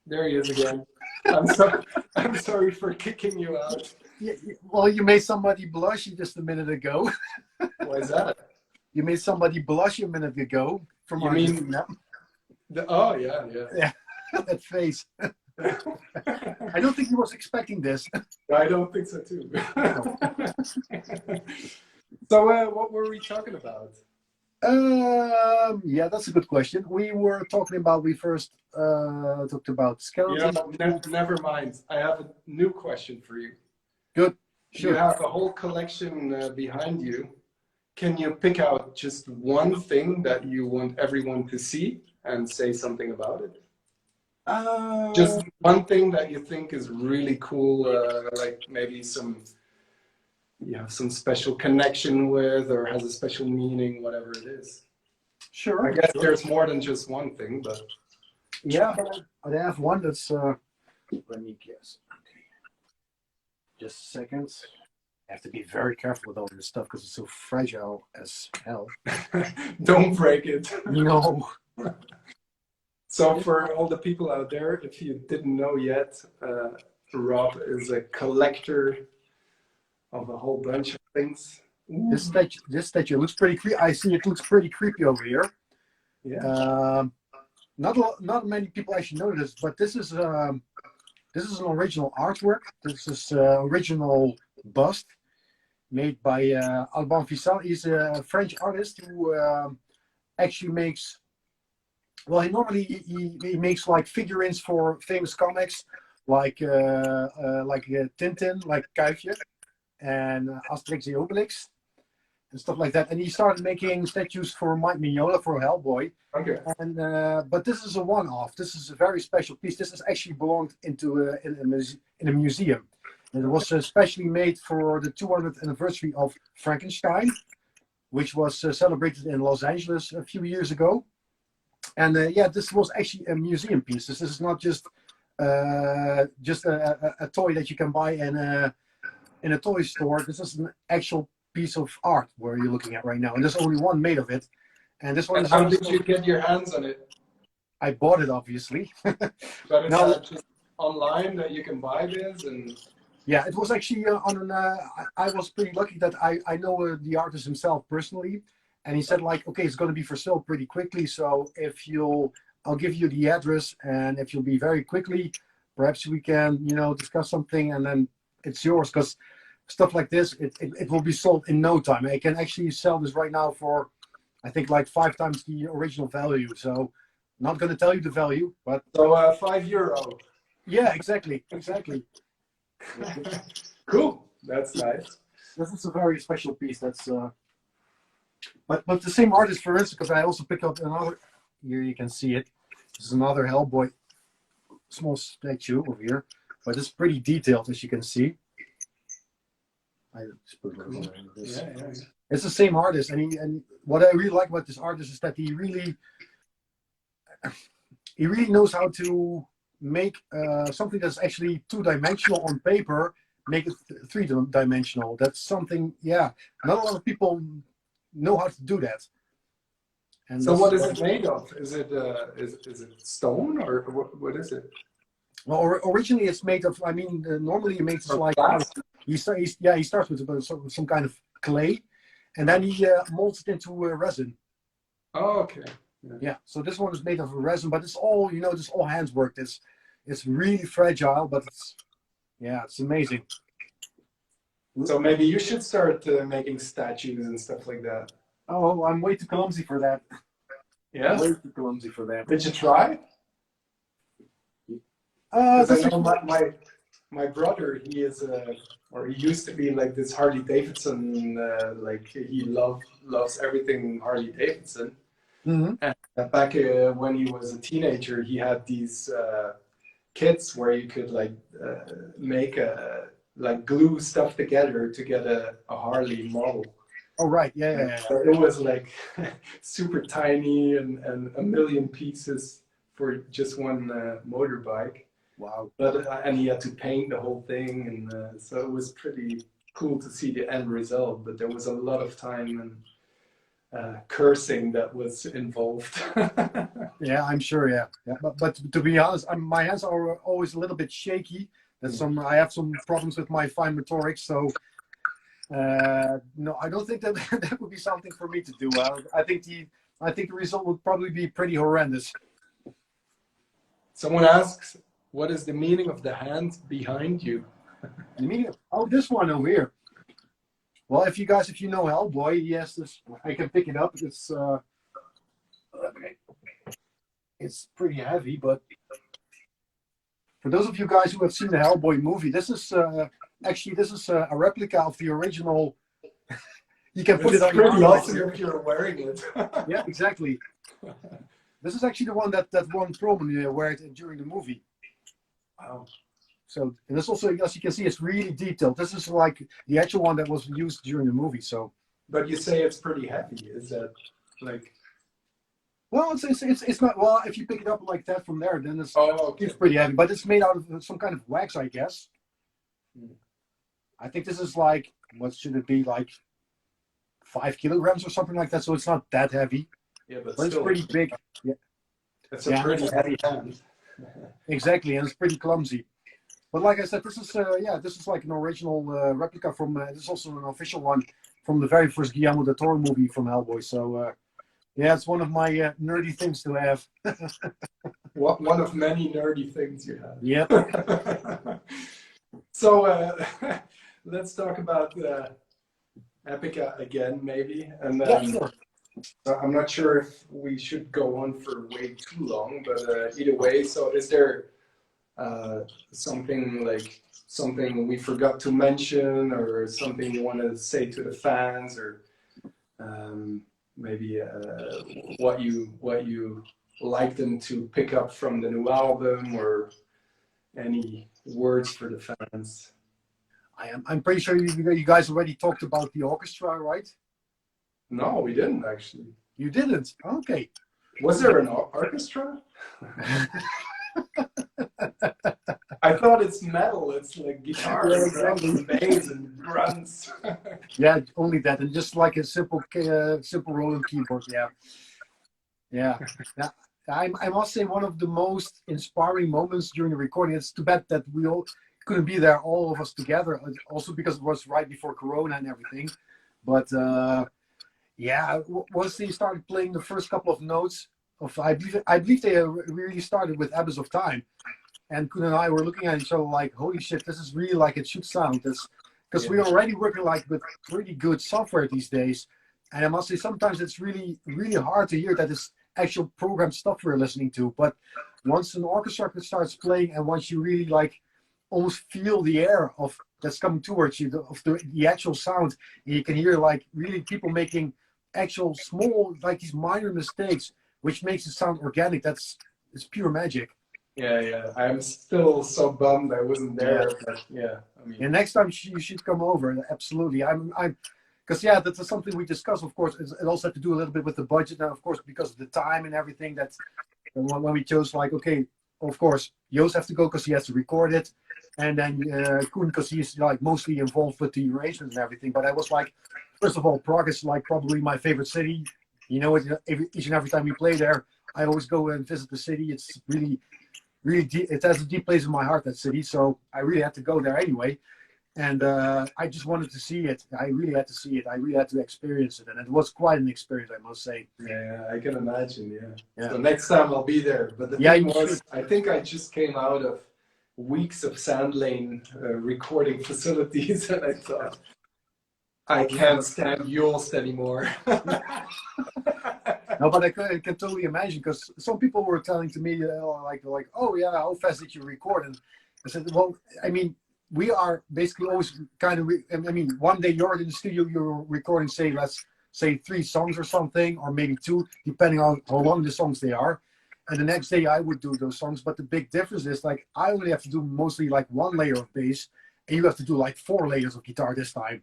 There he is again. I'm sorry. I'm sorry for kicking you out. Yeah, well, you made somebody blush just a minute ago. Why is that? You made somebody blush a minute ago from You mean Argentina. oh yeah, yeah. Yeah, that face. I don't think he was expecting this. I don't think so too. So what were we talking about? Yeah, that's a good question. We were talking about, we first talked about Yeah, skeletons. never mind. I have a new question for you. Good. You Sure. have a whole collection behind you. Can you pick out just one thing that you want everyone to see and say something about it? Just one thing that you think is really cool, like maybe you have some special connection with, or has a special meaning, whatever it is. Sure. I guess sure. there's more than just one thing, but Yeah, I have one that's, let me guess. Okay. Just a second. I have to be very careful with all this stuff because it's so fragile as hell. don't break it. No. So for all the people out there, if you didn't know yet, Rob is a collector of a whole bunch of things. This statue looks pretty creepy. I see it looks pretty creepy over here. Yeah. Not many people actually know this, but this is an original artwork. This is original bust made by Alban Vissal. He's a French artist who actually makes. Well, he makes like figurines for famous comics, like Tintin, like Kuifje, and Asterix and Obelix, and stuff like that. And he started making statues for Mike Mignola, for Hellboy. Okay. And but this is a one-off. This is a very special piece. This is actually belonged into in a museum, and it was specially made for the 200th anniversary of Frankenstein, which was celebrated in Los Angeles a few years ago. And yeah, this was actually a museum piece. This is not just a toy that you can buy in a toy store. This is an actual piece of art where you're looking at right now, and there's only one made of it. And this one And is. how did you get your hands on it? I bought it, obviously. But it's just online that you can buy this, and yeah, it was actually on an. I was pretty lucky that I know the artist himself personally. And he said, like, okay, it's going to be for sale pretty quickly. So I'll give you the address, and if you'll be very quickly, perhaps we can, discuss something, and then it's yours. Because stuff like this, it will be sold in no time. I can actually sell this right now for, I think, like 5 times the original value. So, not going to tell you the value, but so €5. Yeah, exactly. Cool. That's nice. This is a very special piece. That's. But the same artist, for instance, because I also picked up another. Here you can see it. This is another Hellboy small statue over here, but it's pretty detailed, as you can see. I just put it over this. Yeah. It's the same artist, and what I really like about this artist is that he really knows how to make something that's actually 2-dimensional on paper, make it 3-dimensional. That's something, yeah. Not a lot of people know how to do that. And so what is it made of? Is it stone, or what is it? Well, originally it's made of. I mean, normally he makes it like he starts with some kind of clay, and then he molds it into resin. Oh, okay. Yeah. So this one is made of resin, but it's all it's all hands work. It's really fragile, but it's amazing. So maybe you should start making statues and stuff like that. Oh, I'm way too clumsy for that. Yeah? Way too clumsy for that. Did you try? I know my brother, he is or he used to be like this Harley Davidson, like he loves everything Harley Davidson. Mm-hmm. And back when he was a teenager, he had these kits where you could make glue stuff together to get a Harley model. Oh, right. Yeah. So it was like super tiny and a million pieces for just one motorbike. Wow. But and he had to paint the whole thing, and so it was pretty cool to see the end result. But there was a lot of time and cursing that was involved. Yeah, I'm sure. Yeah, yeah. But to be honest, my hands are always a little bit shaky. I have some problems with my fine motorics, so no, I don't think that that would be something for me to do. I think the result would probably be pretty horrendous. Someone asks, what is the meaning of the hand behind you? The meaning of, oh, this one over here. Well, if you know Hellboy, yes, this I can pick it up. It's pretty heavy, but for those of you guys who have seen the Hellboy movie, this is actually a replica of the original. You can put it on your arm. It's pretty awesome if you're wearing it. Yeah, exactly. This is actually the one that Ron Perlman wore it during the movie. Wow. So, and this also, as you can see, it's really detailed. This is like the actual one that was used during the movie. So, but you say it's pretty heavy. Is that like? Well, it's not. Well, if you pick it up like that from there, then okay. It's pretty heavy. But it's made out of some kind of wax, I guess. I think this is like, what should it be, like 5 kilograms or something like that. So it's not that heavy. Yeah, but it's pretty big. Yeah, it's a pretty heavy hand. Exactly, and it's pretty clumsy. But like I said, this is like an original replica from. This is also an official one from the very first Guillermo del Toro movie from Hellboy. So yeah, it's one of my nerdy things to have. One of many nerdy things you have. Yep. So let's talk about Epica again, maybe. And sure. I'm not sure if we should go on for way too long, but either way. So is there something we forgot to mention, or something you want to say to the fans, or maybe what you like them to pick up from the new album, or any words for the fans? I'm pretty sure you guys already talked about the orchestra, right? No, we didn't actually. You didn't? Okay. Was there an orchestra? I thought it's metal. It's like guitar, and bass, and grunts. Yeah, only that, and just like a simple rolling keyboard. Yeah. I must say, one of the most inspiring moments during the recording. It's too bad that we all couldn't be there, all of us together. Also because it was right before Corona and everything. But yeah, once they started playing the first couple of notes of, I believe they really started with Abyss of Time, and Coen and I were looking at each other like, holy shit, this is really like it should sound. Because we're already working like with pretty good software these days, and I must say sometimes it's really, really hard to hear that it's actual programmed stuff we're listening to. But once an orchestra starts playing, and once you really like almost feel the air of that's coming towards you, of the actual sound, and you can hear like really people making actual small, like these minor mistakes, which makes it sound organic. It's pure magic. Yeah. I'm still so bummed I wasn't there. But yeah, I mean. And next time you should come over. Absolutely. I'm because yeah, that's something we discussed. Of course, it also had to do a little bit with the budget, and of course because of the time and everything. That's when we chose, like, okay, of course Joost has to go because he has to record it, and then Coen because he's like mostly involved with the arrangements and everything. But I was like, first of all, Prague is like probably my favorite city. You know, each and every time we play there, I always go and visit the city. It's really, really deep. It has a deep place in my heart, that city. So I really had to go there anyway. And I just wanted to see it. I really had to see it. I really had to experience it. And it was quite an experience, I must say. Yeah, I can imagine, yeah. So next time I'll be there. But the thing was, I think I just came out of weeks of Sandlane recording facilities, and I thought, I can't stand Joost anymore. No, but I can totally imagine, because some people were telling to me, like, oh yeah, how fast did you record? And I said, well, I mean, we are basically always kind of, I mean, one day you're in the studio, you're recording, say, let's say 3 songs or something, or maybe 2, depending on how long the songs they are. And the next day I would do those songs. But the big difference is, like, I only have to do mostly like 1 layer of bass, and you have to do like 4 layers of guitar this time.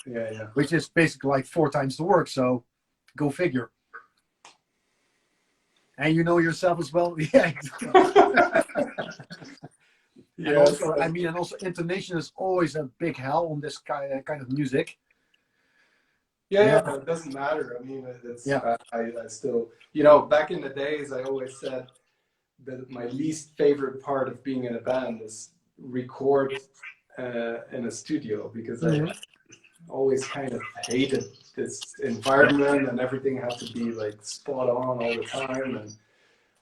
Yeah. Which is basically like 4 times the work. So go figure. And you know yourself as well. Yeah. And also, I mean, and also intonation is always a big hell on this kind of music. Yeah, it doesn't matter. I mean, it's Yeah. I still, you know, back in the days, I always said that my least favorite part of being in a band is record in a studio, because I Mhm. always kind of hated this environment and everything had to be like spot on all the time. And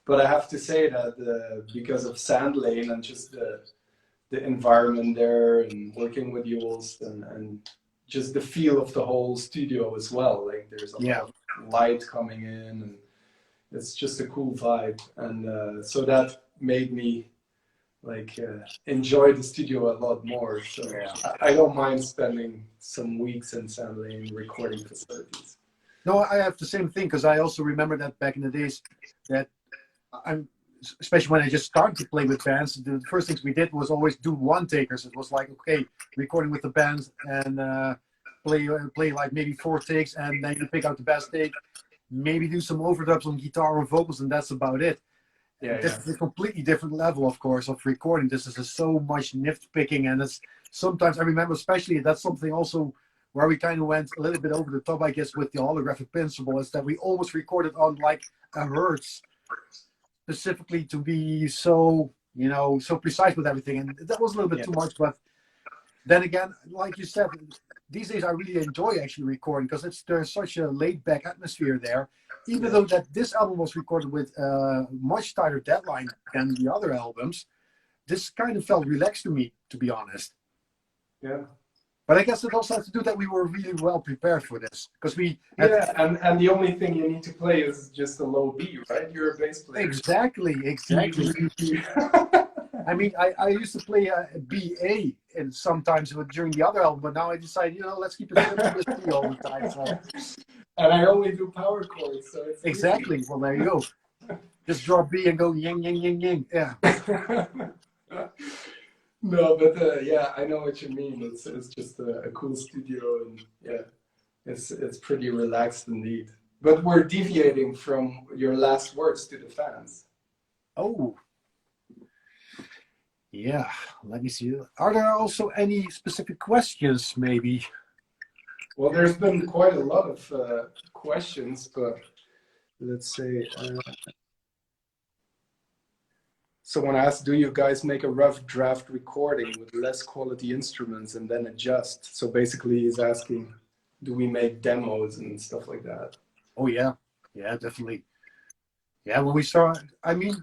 but I have to say that because of Sandlane and just the environment there and working with Jules and just the feel of the whole studio as well. Like there's a lot Yeah. of light coming in and it's just a cool vibe. And so that made me like enjoy the studio a lot more. So Yeah. I don't mind spending some weeks in San Lane recording facilities. No, I have the same thing because I also remember that back in the days that I'm, especially when I just started to play with bands, the first things we did was always do one takers. It was like, okay, recording with the band and play like maybe 4 takes, and then you pick out the best take, maybe do some overdubs on guitar or vocals, and that's about it. Yeah, This is a completely different level, of course, of recording. This is so much nift picking, and it's sometimes I remember, especially that's something also where we kind of went a little bit over the top, I guess, with the holographic principle, is that we almost recorded on like a hertz, specifically to be so, you know, so precise with everything, and that was a little bit too much. But then again, like you said, these days I really enjoy actually recording because there's such a laid back atmosphere there. Even though that this album was recorded with a much tighter deadline than the other albums, this kind of felt relaxed to me, to be honest. yeah. But I guess it also has to do that we were really well prepared for this because we had And the only thing you need to play is just a low B, right? You're a bass player. exactly. I mean, I used to play a BA and sometimes during the other album, but now I decided, you know, let's keep it simple with B all the time. So. And I only do power chords, so it's exactly. Easy. Well, there you go. Just drop B and go yang yang yang yang. Yeah. No, but yeah, I know what you mean. It's just a cool studio, and yeah, it's pretty relaxed indeed. But we're deviating from your last words to the fans. Oh. Yeah, let me see. Are there also any specific questions, maybe? Well, there's been quite a lot of questions, but let's say someone asked, do you guys make a rough draft recording with less quality instruments and then adjust? So basically he's asking, do we make demos and stuff like that? Oh, yeah. Yeah, definitely. Yeah, when we start, I mean,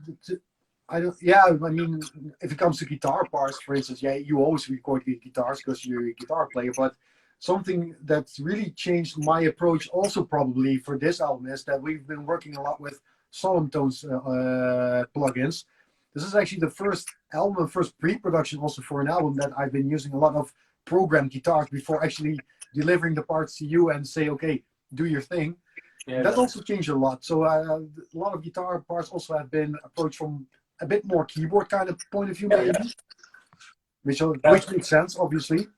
I mean, if it comes to guitar parts, for instance, yeah, you always record guitars because you're a guitar player, but something that's really changed my approach also probably for this album is that we've been working a lot with Solemn Tones plugins. This is actually the first album, first pre-production also for an album that I've been using a lot of programmed guitars before actually delivering the parts to you and say, okay, do your thing. Yeah. That also changed a lot. So a lot of guitar parts also have been approached from a bit more keyboard kind of point of view, maybe. Yeah. Which makes sense, obviously.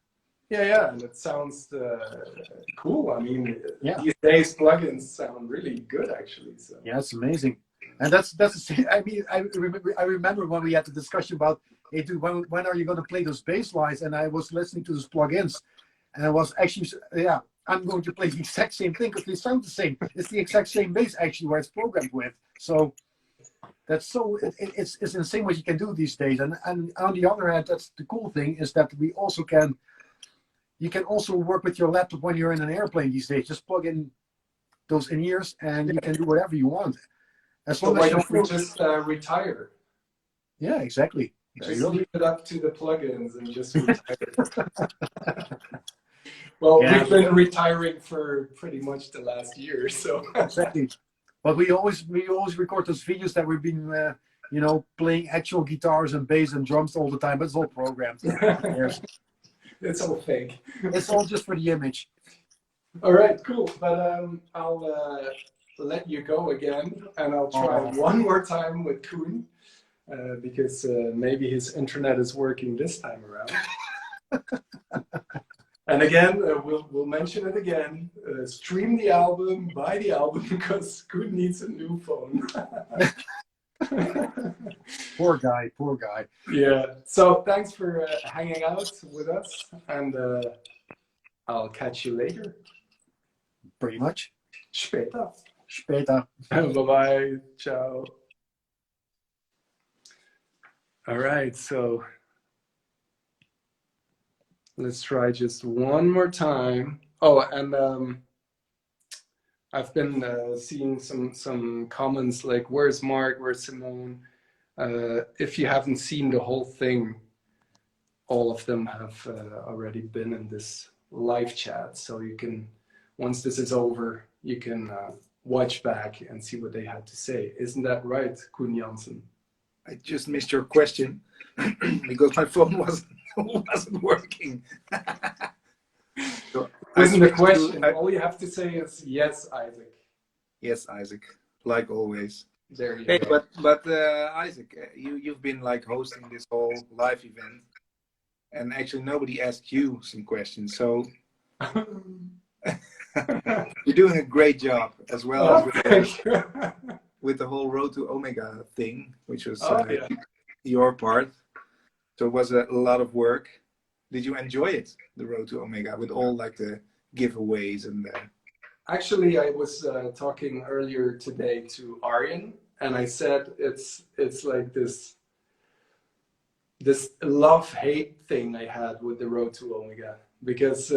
Yeah, and it sounds cool. I mean, these days plugins sound really good, actually. So yeah, it's amazing. And that's the same. I mean, I remember when we had the discussion about, hey, dude, when are you going to play those bass lines? And I was listening to those plugins, and I was actually, yeah, I'm going to play the exact same thing because they sound the same. It's the exact same bass actually where it's programmed with. So that's so it's insane what you can do these days. And on the other hand, that's the cool thing is that we also you can also work with your laptop when you're in an airplane these days. Just plug in those in-ears and you can do whatever you want. As long as you just retire. Yeah, exactly. Just leave it up to the plugins and just retire. Well, we've been retiring for pretty much the last year, so exactly. But we always record those videos that we've been, you know, playing actual guitars and bass and drums all the time. But it's all programmed. It's all fake. It's all just for the image. All right, cool. But I'll let you go again, and I'll try one more time with Coen, because maybe his internet is working this time around. And again, we'll mention it again. Stream the album, buy the album, because Coen needs a new phone. Poor guy, poor guy. Yeah. So thanks for hanging out with us, and I'll catch you later. Pretty much. Später. Später. Bye-bye. Ciao. All right, so let's try just one more time. Oh, and I've been seeing some comments like, "Where's Mark? Where's Simone?" If you haven't seen the whole thing, all of them have already been in this live chat, so you can, once this is over, you can watch back and see what they had to say. Isn't that right, Koen Jansen? I just missed your question because my phone wasn't working. So Wasn't the question. All you have to say is yes, Isaac. Yes, Isaac, like always. There you Hey, go. but Isaac, you've been like hosting this whole live event, and actually nobody asked you some questions. So you're doing a great job, as well as with the whole Road to Omega thing, which was your part. So it was a lot of work. Did you enjoy it, the Road to Omega, with all like the giveaways and the... Actually, I was talking earlier today to Arjen, and I said it's like this love-hate thing I had with the Road to Omega, because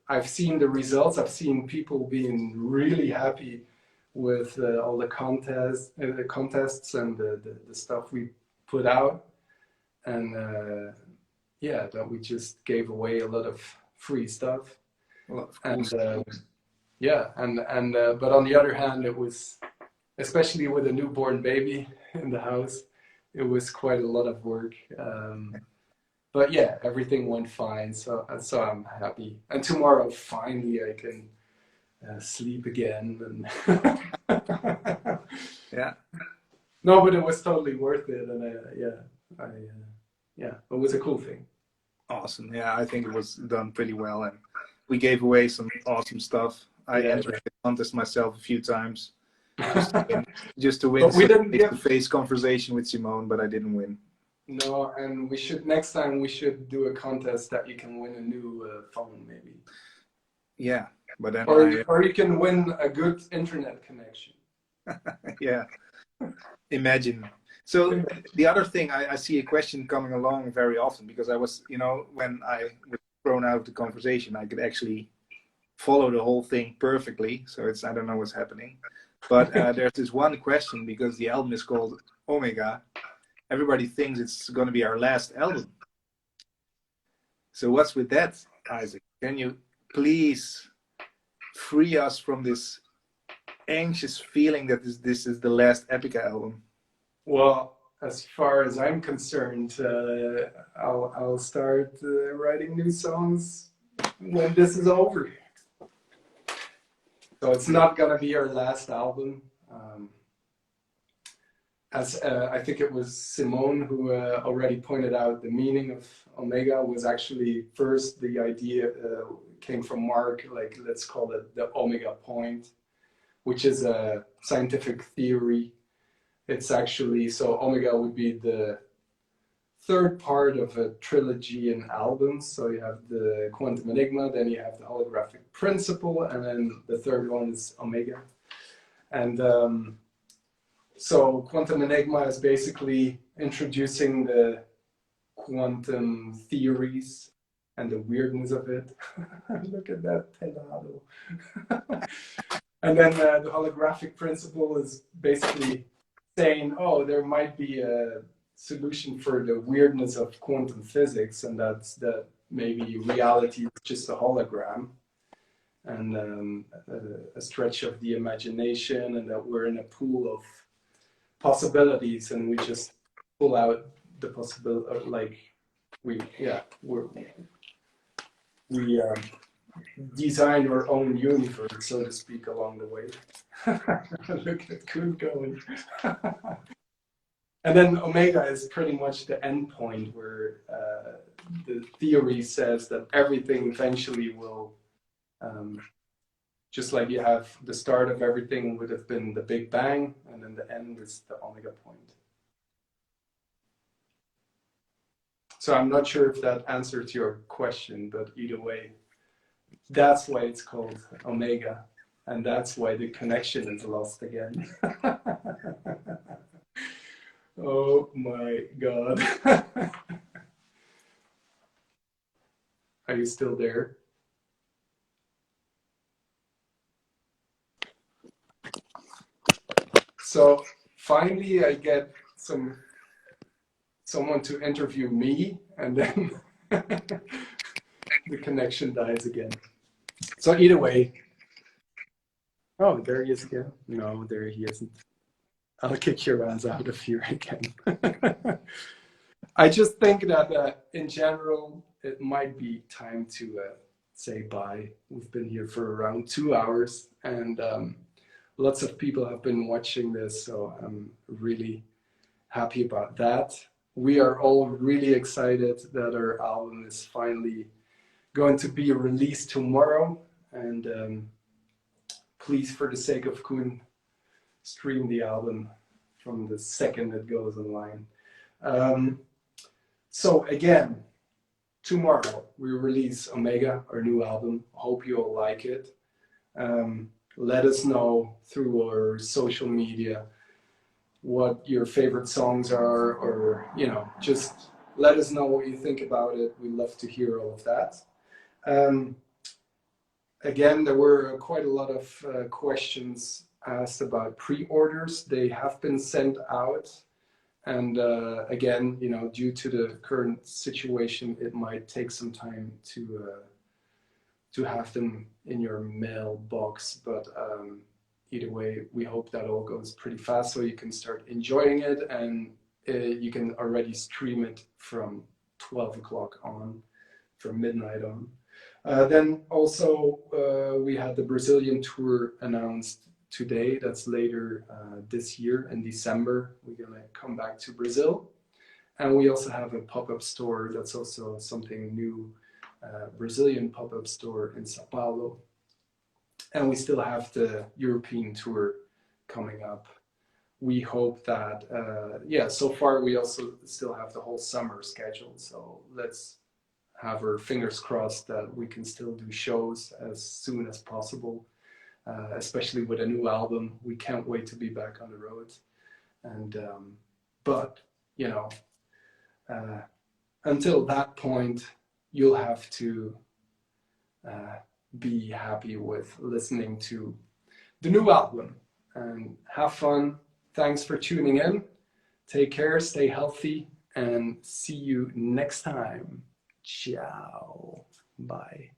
I've seen the results. I've seen people being really happy with all the contests and the stuff we put out, and yeah, that we just gave away a lot of free stuff. A lot of cool stuff. Yeah, and but on the other hand, it was, especially with a newborn baby in the house, it was quite a lot of work. But yeah, everything went fine, so I'm happy. And tomorrow, finally, I can sleep again. And yeah. No, but it was totally worth it, and yeah, it was a cool thing. Awesome. Yeah, I think it was done pretty well, and we gave away some awesome stuff. I entered the contest myself a few times just to win some face-to-face conversation with Simone, but I didn't win. No, and next time we should do a contest that you can win a new phone, maybe. Yeah, but then or you can win a good internet connection. Yeah, imagine. So the other thing, I see a question coming along very often, because I was, when I was thrown out of the conversation, I could actually follow the whole thing perfectly. So I don't know what's happening. But there's this one question, because the album is called Omega. Everybody thinks it's going to be our last album. So what's with that, Isaac? Can you please free us from this anxious feeling that this is the last Epica album? Well, as far as I'm concerned, I'll start writing new songs when this is over. So it's not gonna be our last album. As I think it was Simone who already pointed out, the meaning of Omega was actually first, the idea came from Mark, like let's call it the Omega point, which is a scientific theory. It's actually, so Omega would be the third part of a trilogy in albums. So you have the Quantum Enigma, then you have the Holographic Principle, and then the third one is Omega. And so Quantum Enigma is basically introducing the quantum theories and the weirdness of it. Look at that pelado. And then the Holographic Principle is basically saying, oh, there might be a solution for the weirdness of quantum physics, and that's that maybe reality is just a hologram and a stretch of the imagination, and that we're in a pool of possibilities, and we just pull out the possibility, like we design our own universe, so to speak, along the way. Look at Koen going. And then Omega is pretty much the end point, where the theory says that everything eventually will, just like you have the start of everything would have been the Big Bang, and then the end is the Omega point. So I'm not sure if that answers your question, but either way, That's why it's called Omega, and that's why the connection is lost again. Oh my God. Are you still there? So finally I get someone to interview me, and then the connection dies again. So either way, oh, there he is again. No, there he isn't. I'll kick your ass out of here again. I just think that in general, it might be time to say bye. We've been here for around 2 hours, and lots of people have been watching this, so I'm really happy about that. We are all really excited that our album is finally going to be released tomorrow, and please, for the sake of Coen, stream the album from the second it goes online. So again, tomorrow we release Omega, our new album. Hope you all like it. Let us know through our social media what your favorite songs are, or just let us know what you think about it. We love to hear all of that. Again, there were quite a lot of questions asked about pre-orders. They have been sent out, and again, due to the current situation, it might take some time to have them in your mailbox, but either way, we hope that all goes pretty fast so you can start enjoying it, and you can already stream it from 12 o'clock on, from midnight on. Then also we had the Brazilian tour announced today. That's later this year in December. We're gonna come back to Brazil, and we also have a pop-up store. That's also something new, Brazilian pop-up store in Sao Paulo. And we still have the European tour coming up. We hope that, so far we also still have the whole summer scheduled. So let's have our fingers crossed that we can still do shows as soon as possible, especially with a new album. We can't wait to be back on the road. And, but, until that point, you'll have to be happy with listening to the new album, and have fun. Thanks for tuning in. Take care, stay healthy, and see you next time. Ciao. Bye.